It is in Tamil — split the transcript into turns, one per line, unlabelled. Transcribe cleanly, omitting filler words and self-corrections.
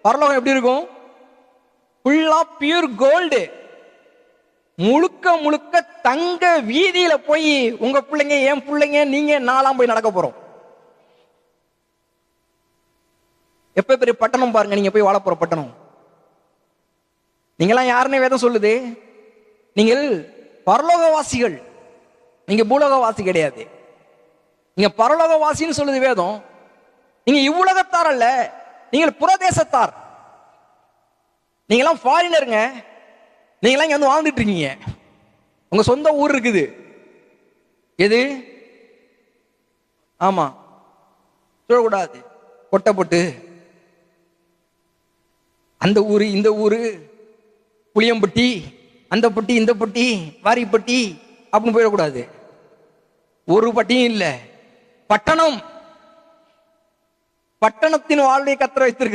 பரலோகம் எப்படி இருக்கும்? ஃபுல்லா பியூர் கோல்டு, முழுக்க முழுக்க தங்க வீதியில போய் உங்க பிள்ளைங்க, என் பிள்ளைங்க, நீங்க நாலாம் போய் நடக்க போறோம். எப்ப பெரிய பட்டணம் பாருங்க, நீங்க போய் வாழ போற பட்டணம். நீங்கெல்லாம் யாருன்னு வேதம் சொல்லுது? நீங்கள் பரலோகவாசிகள், நீங்க பூலோகவாசி கிடையாது. நீங்க பரலோகவாசின்னு சொல்லுது வேதம். நீங்க இவ்வுலகத்தார் அல்ல, நீங்கள் புறதேசத்தார். நீங்கெல்லாம் ஃபாரினருங்க. நீங்களாம் இங்க வந்து வாழ்ந்துட்டு இருக்கீங்க. உங்க சொந்த ஊர் இருக்குது. எது? ஆமா, சொல்லக்கூடாது. கொட்டப்பட்டு அந்த ஊரு, இந்த ஊரு, புளியம்பட்டி, அந்த பட்டி, இந்த பட்டி, வாரிப்பட்டி அப்படின்னு போயிடக்கூடாது. ஒரு பட்டியும் இல்லை, பட்டணம். பட்டணத்தின் வாழ்வை கத்தர் வைத்திருக்க